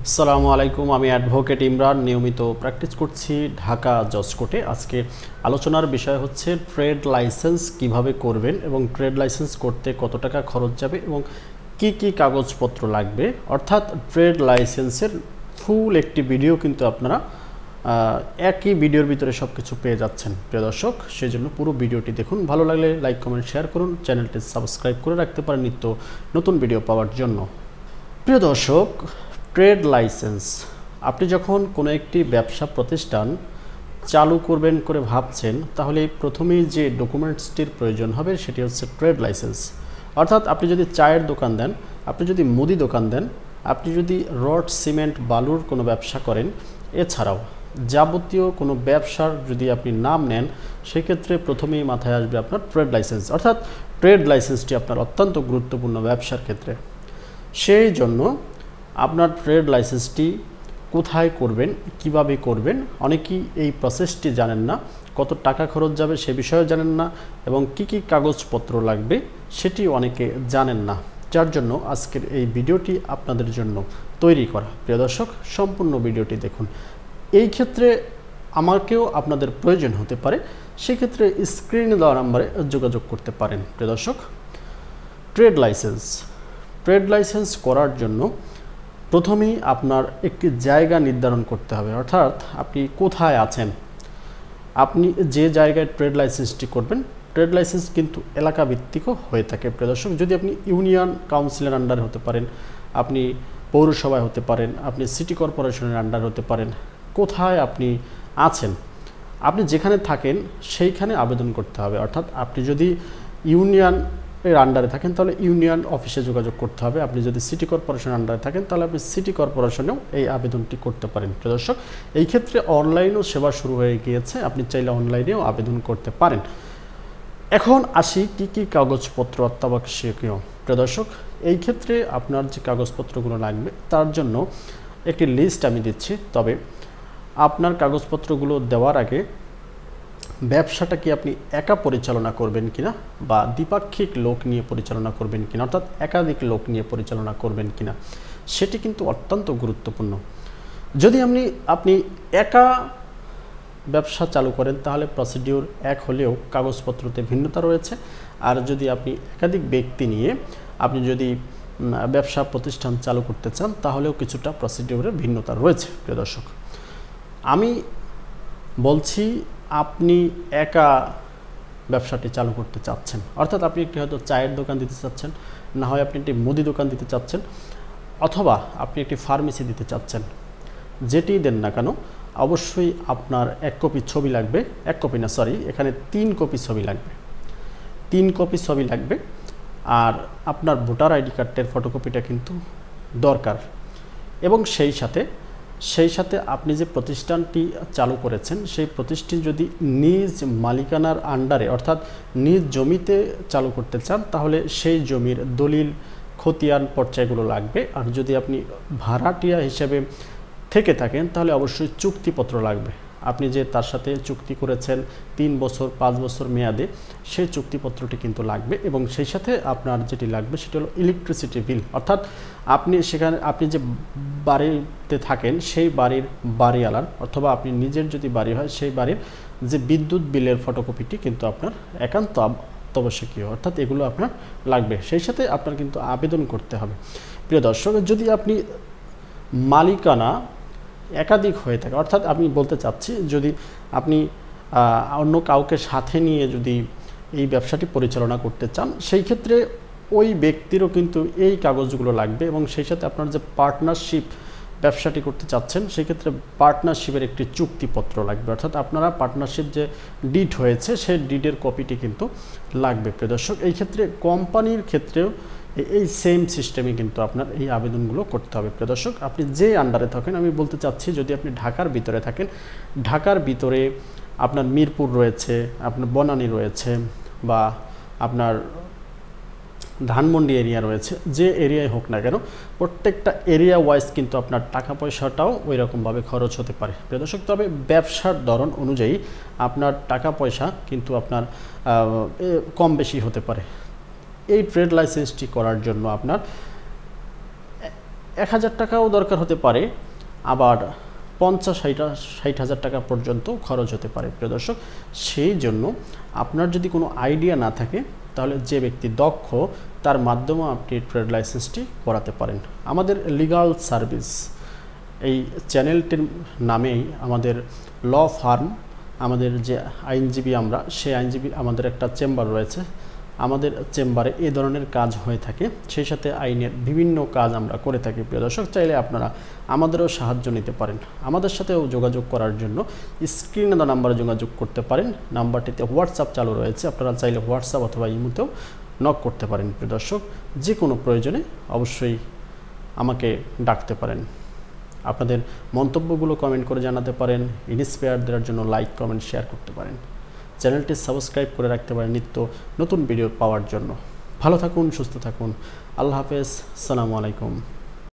আসসালামু আলাইকুম। আমি অ্যাডভোকেট ইমরান নিয়মিত প্র্যাকটিস করছি ঢাকা জজ কোর্টে। আজকে আলোচনার বিষয় হচ্ছে ট্রেড লাইসেন্স কিভাবে করবেন এবং ট্রেড লাইসেন্স করতে কত টাকা খরচ যাবে এবং কি কি কাগজপত্র লাগবে। অর্থাৎ ট্রেড লাইসেন্সের ফুল একটি ভিডিও কিন্তু আপনারা একই ভিডিওর ভিতরে সব কিছু পেয়ে যাচ্ছেন প্রিয় দর্শক। সেই জন্য পুরো ভিডিওটি দেখুন, ভালো লাগলে লাইক কমেন্ট শেয়ার করুন, চ্যানেলটি সাবস্ক্রাইব করে রাখতে পারেন নিত্য নতুন ভিডিও পাওয়ার জন্য। প্রিয় দর্শক, ট্রেড লাইসেন্স, আপনি যখন কোনো একটি ব্যবসা প্রতিষ্ঠান চালু করবেন করে ভাবছেন, তাহলে প্রথমেই যে ডকুমেন্টসটির প্রয়োজন হবে সেটি হচ্ছে ট্রেড লাইসেন্স। অর্থাৎ আপনি যদি চায়ের দোকান দেন, আপনি যদি মুদি দোকান দেন, আপনি যদি রড সিমেন্ট বালুর কোনো ব্যবসা করেন, এছাড়াও যাবতীয় কোনো ব্যবসার যদি আপনি নাম নেন, সেক্ষেত্রে প্রথমেই মাথায় আসবে আপনার ট্রেড লাইসেন্স। অর্থাৎ ট্রেড লাইসেন্সটি আপনার অত্যন্ত গুরুত্বপূর্ণ ব্যবসার ক্ষেত্রে। সেই জন্য আপনার ট্রেড লাইসেন্সটি কোথায় করবেন, কিভাবে করবেন, অনেকেই এই প্রসেসটি জানেন না, কত টাকা খরচ যাবে সে বিষয়েও জানেন না, এবং কি কি কাগজপত্র লাগবে সেটি অনেকে জানেন না। যার জন্য আজকের এই ভিডিওটি আপনাদের জন্য তৈরি করা। প্রিয় দর্শক, সম্পূর্ণ ভিডিওটি দেখুন। এই ক্ষেত্রে আমাকেও আপনাদের প্রয়োজন হতে পারে, সেক্ষেত্রে স্ক্রিনে দেওয়া নাম্বারে যোগাযোগ করতে পারেন। প্রিয় দর্শক, ট্রেড লাইসেন্স করার জন্য প্রথমেই আপনার একটি জায়গা নির্ধারণ করতে হবে। অর্থাৎ আপনি কোথায় আছেন, আপনি যে জায়গায় ট্রেড লাইসেন্সটি করবেন, ট্রেড লাইসেন্স কিন্তু এলাকা ভিত্তিকও হয়ে থাকে প্রিয় দর্শক। যদি আপনি ইউনিয়ন কাউন্সিলের আন্ডারে হতে পারেন, আপনি পৌরসভায় হতে পারেন, আপনি সিটি কর্পোরেশনের আন্ডারে হতে পারেন, কোথায় আপনি আছেন, আপনি যেখানে থাকেন সেইখানে আবেদন করতে হবে। অর্থাৎ আপনি যদি ইউনিয়ন এর আন্ডারে থাকেন তাহলে ইউনিয়ন অফিসে যোগাযোগ করতে হবে। আপনি যদি সিটি কর্পোরেশনের আন্ডারে থাকেন তাহলে আপনি সিটি কর্পোরেশনেও এই আবেদনটি করতে পারেন প্রিয় দর্শক। এই ক্ষেত্রে অনলাইনেও সেবা শুরু হয়ে গিয়েছে, আপনি চাইলে অনলাইনেও আবেদন করতে পারেন। এখন আসি কি কি কাগজপত্র অত্যাবশ্যকীয় প্রিয় দর্শক। এই ক্ষেত্রে আপনার যে কাগজপত্রগুলো লাগবে তার জন্য একটি লিস্ট আমি দিচ্ছি। তবে আপনার কাগজপত্রগুলো দেওয়ার আগে ব্যবসাটা কি আপনি একা পরিচালনা করবেন কিনা বা দ্বিপাক্ষিক লোক নিয়ে পরিচালনা করবেন কিনা, অর্থাৎ একাধিক লোক নিয়ে পরিচালনা করবেন কিনা, সেটি কিন্তু অত্যন্ত গুরুত্বপূর্ণ। যদি আপনি একা ব্যবসা চালু করেন তাহলে প্রসিডিউর এক হলেও কাগজপত্রতে ভিন্নতা রয়েছে। আর যদি আপনি একাধিক ব্যক্তি নিয়ে আপনি যদি ব্যবসা প্রতিষ্ঠান চালু করতে চান তাহলেও কিছুটা প্রসিডিউরের ভিন্নতা রয়েছে প্রিয় দর্শক। আমি বলছি আপনি একা ব্যবসাটি চালু করতে চাচ্ছেন, অর্থাৎ আপনি একটি হয়তো চায়ের দোকান দিতে চাচ্ছেন, না হয় আপনি একটি মুদি দোকান দিতে চাচ্ছেন, অথবা আপনি একটি ফার্মেসি দিতে চাচ্ছেন। যেটি দেন না কেন, অবশ্যই আপনার এক কপি ছবি লাগবে, এখানে 3 কপি ছবি লাগবে, 3 কপি ছবি লাগবে। আর আপনার ভোটার আইডি কার্ডের ফটোকপিটা কিন্তু দরকার। এবং সেই সাথে আপনি যে প্রতিষ্ঠানটি চালু করেছেন সেই প্রতিষ্ঠান যদি নিজ মালিকানার আন্ডারে অর্থাৎ নিজ জমিতে চালু করতে চান তাহলে সেই জমির দলিল খতিয়ান পর্যায়গুলো লাগবে। আর যদি আপনি ভাড়াটিয়া হিসেবে থেকে থাকেন তাহলে অবশ্যই চুক্তিপত্র লাগবে। আপনি যে তার সাথে চুক্তি করেছেন 3 বছর 5 বছর মেয়াদে, সেই চুক্তিপত্রটি কিন্তু লাগবে। এবং সেই সাথে আপনার যেটি লাগবে সেটি হলো ইলেকট্রিসিটি বিল, অর্থাৎ আপনি যে বাড়িতে থাকেন সেই বাড়ির বাড়িওয়ালার, অথবা আপনি নিজের যদি বাড়ি হয় সেই বাড়ির যে বিদ্যুৎ বিলের ফটোকপিটি কিন্তু আপনার একান্ত অত্যাবশ্যকীয়, অর্থাৎ এগুলো আপনার লাগবে। সেই সাথে আপনার কিন্তু আবেদন করতে হবে প্রিয় দর্শক। যদি আপনি মালিকানা একাধিক হয়ে থাকে, অর্থাৎ আমি বলতে চাচ্ছি যদি আপনি অন্য কাউকে সাথে নিয়ে যদি এই ব্যবসাটি পরিচালনা করতে চান, সেই ক্ষেত্রে ওই ব্যক্তিরও কিন্তু এই কাগজগুলো লাগবে। এবং সেই সাথে আপনার যে পার্টনারশিপ ব্যবসাটি করতে চাচ্ছেন সেই ক্ষেত্রে পার্টনারশিপের একটি চুক্তিপত্র লাগবে, অর্থাৎ আপনারা পার্টনারশিপ যে ডিড হয়েছে সেই ডিডের কপিটি কিন্তু লাগবে প্রিয় দর্শক। এই ক্ষেত্রে কোম্পানির ক্ষেত্রেও এই সেম সিস্টেমে কিন্তু আপনার এই আবেদনগুলো করতে হবে প্রিয় দর্শক। আপনি যে আন্ডারে থাকেন, আমি বলতে চাচ্ছি যদি আপনি ঢাকার ভিতরে থাকেন, ঢাকার ভিতরে আপনার মিরপুর রয়েছে, আপনার বনানী রয়েছে, বা আপনার ধানমন্ডি এরিয়া রয়েছে, যে এরিয়ায় হোক না কেন প্রত্যেকটা এরিয়া ওয়াইজ কিন্তু আপনার টাকা পয়সাটাও ওই রকমভাবে খরচ হতে পারে প্রিয় দর্শক। তবে ব্যবসার ধরন অনুযায়ী আপনার টাকা পয়সা কিন্তু আপনার কম বেশি হতে পারে। এই ট্রেড লাইসেন্সটি করার জন্য আপনার 1000 টাকাও দরকার হতে পারে, আবার 50-60 হাজার টাকা পর্যন্ত খরচ হতে পারে প্রিয় দর্শক। সেই জন্য আপনার যদি কোনো আইডিয়া না থাকে, তাহলে যে ব্যক্তি দক্ষ তার মাধ্যমে আপনি ট্রেড লাইসেন্সটি করাতে পারেন। আমাদের লিগাল সার্ভিস এই চ্যানেলটির নামেই আমাদের ল ফার্ম, আমাদের যে আইনজীবী আমরা, সেই আইনজীবী আমাদের একটা চেম্বার রয়েছে। আমাদের চেম্বারে এই ধরনের কাজ হয়ে থাকে, সেই সাথে আইনের বিভিন্ন কাজ আমরা করে থাকি প্রিয় দর্শক। চাইলে আপনারা আমাদেরও সাহায্য নিতে পারেন। আমাদের সাথেও যোগাযোগ করার জন্য স্ক্রিনে দেওয়া নাম্বারে যোগাযোগ করতে পারেন। নাম্বারটিতে হোয়াটসঅ্যাপ চালু রয়েছে, আপনারা চাইলে হোয়াটসঅ্যাপ অথবা ইমোতেও নক করতে পারেন প্রিয় দর্শক। যে কোনো প্রয়োজনে অবশ্যই আমাকে ডাকতে পারেন। আপনাদের মন্তব্যগুলো কমেন্ট করে জানাতে পারেন। ইন্সপায়ার দেওয়ার জন্য লাইক, কমেন্ট, শেয়ার করতে পারেন। চ্যানেলটি সাবস্ক্রাইব করে রাখতে পারেন নিত্য নতুন ভিডিও পাওয়ার জন্য। ভালো থাকুন, সুস্থ থাকুন। আল্লাহ হাফেজ, আসসালামু আলাইকুম।